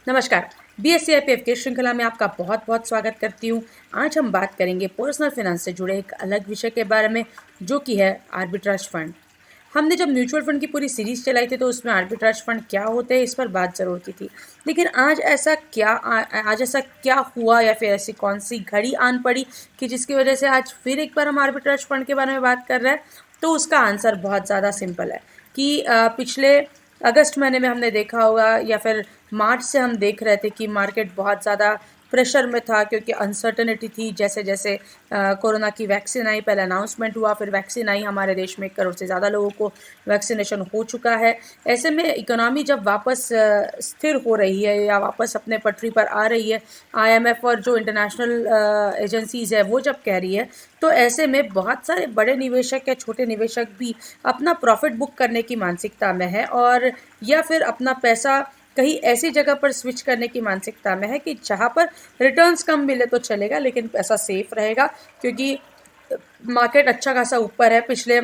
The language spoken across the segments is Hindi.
नमस्कार। BSc IPF के श्रृंखला में आपका बहुत बहुत स्वागत करती हूँ। आज हम बात करेंगे पर्सनल फाइनेंस से जुड़े एक अलग विषय के बारे में, जो कि है आर्बिट्राज फंड। हमने जब म्यूचुअल फंड की पूरी सीरीज चलाई थी तो उसमें आर्बिट्राज फंड क्या होते हैं इस पर बात ज़रूर की थी। लेकिन आज ऐसा क्या हुआ या फिर ऐसी कौन सी घड़ी आन पड़ी कि जिसकी वजह से आज फिर एक बार हम आर्बिट्राज फंड के बारे में बात कर रहे हैं। तो उसका आंसर बहुत ज़्यादा सिंपल है कि पिछले अगस्त महीने में हमने देखा होगा या फिर मार्च से हम देख रहे थे कि मार्केट बहुत ज़्यादा प्रेशर में था, क्योंकि अनसर्टनिटी थी। जैसे जैसे कोरोना की वैक्सीन आई, पहले अनाउंसमेंट हुआ, फिर वैक्सीन आई, हमारे देश में 1 करोड़ से ज़्यादा लोगों को वैक्सीनेशन हो चुका है। ऐसे में इकोनॉमी जब वापस स्थिर हो रही है या वापस अपने पटरी पर आ रही है, IMF और जो इंटरनेशनल एजेंसीज़ है वो जब कह रही है, तो ऐसे में बहुत सारे बड़े निवेशक या छोटे निवेशक भी अपना प्रॉफिट बुक करने की मानसिकता में है, और या फिर अपना पैसा कहीं ऐसी जगह पर स्विच करने की मानसिकता में है कि जहाँ पर रिटर्न्स कम मिले तो चलेगा, लेकिन पैसा सेफ रहेगा। क्योंकि मार्केट अच्छा खासा ऊपर है। पिछले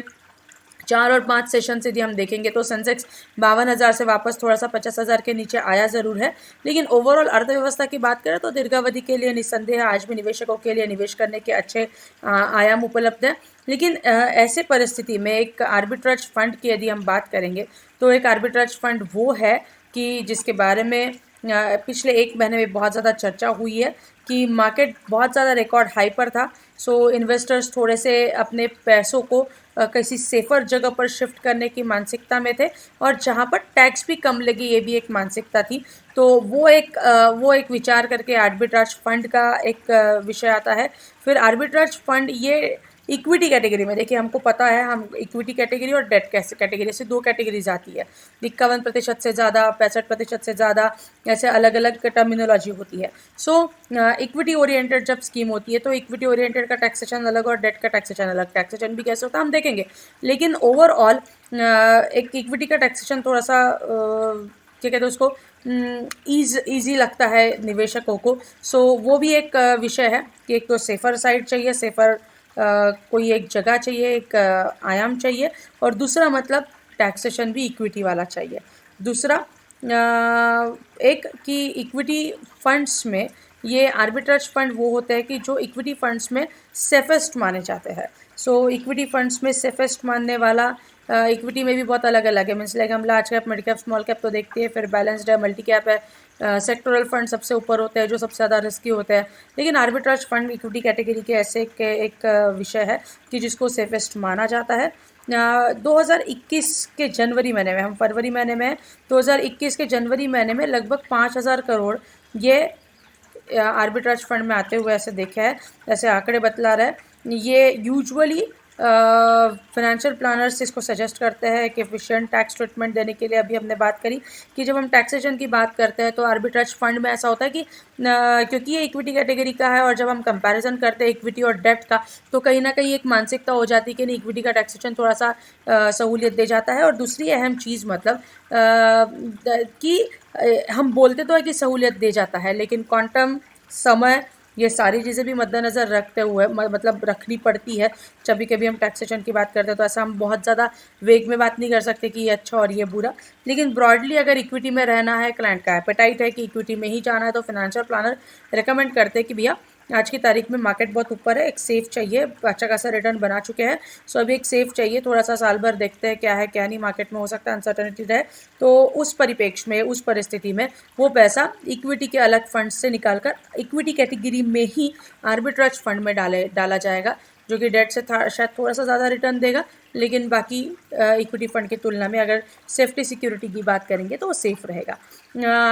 4 और 5 सेशन से यदि हम देखेंगे तो सेंसेक्स 52,000 से वापस थोड़ा सा 50,000 के नीचे आया ज़रूर है। लेकिन ओवरऑल अर्थव्यवस्था की बात करें तो दीर्घावधि के लिए निस्संदेह आज भी निवेशकों के लिए निवेश करने के अच्छे आयाम उपलब्ध हैं। लेकिन ऐसे परिस्थिति में एक आर्बिट्राज फंड की यदि हम बात करेंगे तो एक आर्बिट्राज फंड वो है कि जिसके बारे में पिछले 1 महीने में बहुत ज़्यादा चर्चा हुई है कि मार्केट बहुत ज़्यादा रिकॉर्ड हाई पर था। सो इन्वेस्टर्स थोड़े से अपने पैसों को किसी सेफ़र जगह पर शिफ्ट करने की मानसिकता में थे, और जहाँ पर टैक्स भी कम लगे ये भी एक मानसिकता थी। तो वो एक विचार करके आर्बिट्राज फंड का एक विषय आता है। फिर आर्बिट्राज फंड ये इक्विटी कैटेगरी में, देखिए हमको पता है, हम इक्विटी कैटेगरी और डेट कैटेगरी से 2 कैटेगरीज आती है। 51% से ज़्यादा, 65% से ज़्यादा, ऐसे अलग अलग टर्मिनोलॉजी होती है। सो इक्विटी ओरिएंटेड जब स्कीम होती है तो इक्विटी ओरिएंटेड का टैक्सेशन अलग और डेट का टैक्सेशन अलग। टैक्सेशन भी कैसे होता है हम देखेंगे, लेकिन ओवरऑल एक इक्विटी का टैक्सेशन थोड़ा सा क्या कहते हैं उसको, ईजी लगता है निवेशकों को। सो वो भी एक विषय है कि एक तो सेफ़र साइड चाहिए, सेफ़र कोई एक जगह चाहिए, एक आयाम चाहिए, और दूसरा मतलब टैक्सेशन भी इक्विटी वाला चाहिए। दूसरा एक कि इक्विटी फंड्स में ये आर्बिट्राज फंड वो होते हैं कि जो इक्विटी फंड्स में सेफेस्ट माने जाते हैं। सो इक्विटी फंड्स में सेफेस्ट मानने वाला इक्विटी में भी बहुत अलग अलग है। मीन्स लाइक हम large cap, mid cap, small cap तो देखते हैं, फिर बैलेंस्ड है, मल्टी कैप है, सेक्टोरल फंड सबसे ऊपर होते हैं जो सबसे ज़्यादा रिस्की होते हैं। लेकिन आर्बिट्राज फंड इक्विटी कैटेगरी के ऐसे एक विषय है कि जिसको सेफेस्ट माना जाता है। 2021 के जनवरी महीने में, हम फरवरी महीने में, 2021 के जनवरी महीने में लगभग 5,000 करोड़ ये आर्बिट्राज फंड में आते हुए ऐसे देखा है, ऐसे आंकड़े बतला रहा है। ये यूजुअली फाइनेंशियल प्लानर्स इसको सजेस्ट करते हैं कि एफिशिएंट टैक्स ट्रीटमेंट देने के लिए। अभी हमने बात करी कि जब हम टैक्सेशन की बात करते हैं तो आर्बिट्राज फंड में ऐसा होता है कि क्योंकि ये इक्विटी कैटेगरी का है और जब हम कंपैरिजन करते हैं इक्विटी और डेट का, तो कहीं ना कहीं एक मानसिकता हो जाती है कि नहीं, इक्विटी का टैक्सेशन थोड़ा सा सहूलियत दे जाता है। और दूसरी अहम चीज़ मतलब कि हम बोलते तो है कि सहूलियत दे जाता है, लेकिन क्वांटम, समय, ये सारी चीज़ें भी मद्देनज़र रखते हुए मतलब रखनी पड़ती है। जब भी कभी हम टैक्सेशन की बात करते हैं तो ऐसा हम बहुत ज़्यादा वेग में बात नहीं कर सकते कि ये अच्छा और ये बुरा। लेकिन ब्रॉडली अगर इक्विटी में रहना है, क्लाइंट का एपेटाइट है कि इक्विटी में ही जाना है, तो फाइनेंशियल प्लानर रिकमेंड करते हैं कि भैया आज की तारीख में मार्केट बहुत ऊपर है, एक सेफ चाहिए, अच्छा खासा रिटर्न बना चुके हैं। सो अभी एक सेफ चाहिए, थोड़ा सा साल भर देखते हैं क्या है क्या नहीं, मार्केट में हो सकता है अनसर्टनिटी रहे। तो उस परिप्रेक्ष्य में, उस परिस्थिति में वो पैसा इक्विटी के अलग फंड से निकालकर इक्विटी कैटेगरी में ही आर्बिट्राज फंड में डाला जाएगा, जो कि डेट से शायद थोड़ा सा ज़्यादा रिटर्न देगा। लेकिन बाकी इक्विटी फंड की तुलना में अगर सेफ्टी सिक्योरिटी की बात करेंगे तो वो सेफ रहेगा।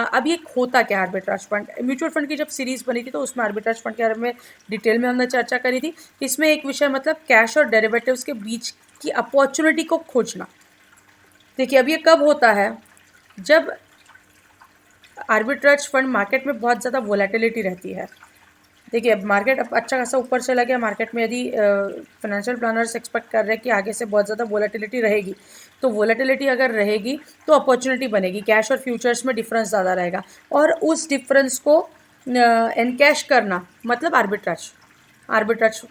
अब ये होता क्या आर्बिट्राज फंड? म्यूचुअल फंड की जब सीरीज़ बनी थी तो उसमें आर्बिट्राज फंड के बारे में डिटेल में हमने चर्चा करी थी। इसमें एक विषय मतलब कैश और डेरिवेटिव्स के बीच की अपॉर्चुनिटी को खोजना। देखिए अब ये कब होता है, जब आर्बिट्राज फंड मार्केट में बहुत ज़्यादा वोलेटिलिटी रहती है। देखिए अब मार्केट अब अच्छा खासा ऊपर चला गया, मार्केट में यदि फाइनेंशियल प्लानर्स एक्सपेक्ट कर रहे हैं कि आगे से बहुत ज़्यादा वोलेटिलिटी रहेगी, तो वोलेटिलिटी अगर रहेगी तो अपॉर्चुनिटी बनेगी, कैश और फ्यूचर्स में डिफरेंस ज़्यादा रहेगा, और उस डिफरेंस को एनकैश करना मतलब arbitrage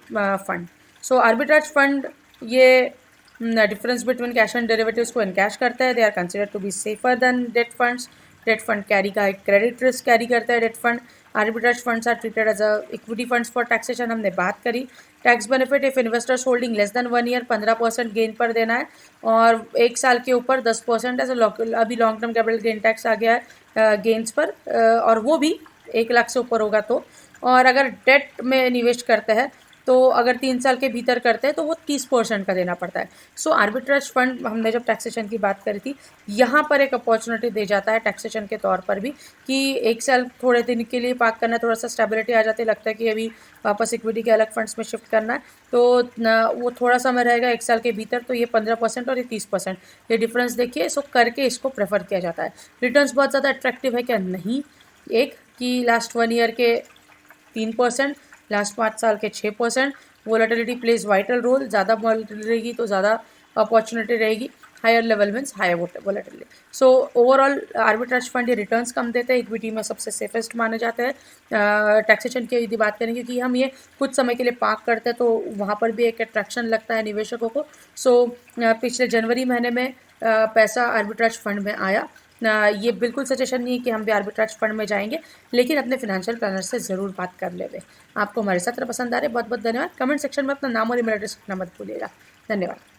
fund. So arbitrage fund ये difference between cash and derivatives को एनकैश करता है। They are considered to be safer than debt funds. Debt fund carry का एक क्रेडिट रिस्क कैरी करता है debt fund. Arbitrage funds are treated as a equity funds for taxation, हमने बात करी। Tax benefit if investors holding less than 1 year 15% gain पर देना है, और 1 साल के ऊपर 10% है। अभी long term capital gain tax आ गया है गेन्स पर, और वो भी 1 लाख से ऊपर होगा तो। और अगर डेट में निवेश करते हैं तो अगर 3 साल के भीतर करते हैं तो वो 30% का देना पड़ता है। सो आर्बिट्रेज फंड हमने जब टैक्सेशन की बात करी थी, यहाँ पर एक अपॉर्चुनिटी दे जाता है टैक्सेशन के तौर पर भी, कि 1 साल थोड़े दिन के लिए पार्क करना, थोड़ा सा स्टेबिलिटी आ जाती है, लगता है कि अभी वापस इक्विटी के अलग फंड्स में शिफ्ट करना है, तो वो थोड़ा समय रहेगा 1 साल के भीतर। तो ये 15% और ये 30%, ये डिफरेंस देखिए। सो करके इसको प्रेफर किया जाता है। रिटर्न्स बहुत ज़्यादा अट्रैक्टिव है क्या? नहीं। एक कि लास्ट 1 ईयर के 3%, लास्ट 5 साल के 6%। वोलेटिलिटी प्लेज वाइटल रोल, ज़्यादा वोलेटिलिटी रहेगी तो ज़्यादा अपॉर्चुनिटी रहेगी। Higher level means higher volatility. So overall arbitrage fund ये रिटर्न्स कम देते हैं, इक्विटी में सबसे सेफेस्ट माने जाते हैं। टैक्सेशन की यदि बात करें, क्योंकि हम ये कुछ समय के लिए पार्क करते हैं तो वहाँ पर भी एक अट्रैक्शन लगता है निवेशकों को। सो पिछले जनवरी महीने में पैसा आर्बिट्राज फंड में आया। ये बिल्कुल सजेशन नहीं है कि हम भी आर्बिट्राज फंड में जाएंगे, लेकिन अपने फिनेंशियल प्लानर से ज़रूर बात कर लेंगे। आपको हमारे सत्र पसंद आ रहे, बहुत बहुत धन्यवाद। कमेंट सेक्शन में अपना नाम और ईमेल एड्रेस लिखना मत भूलिएगा। धन्यवाद।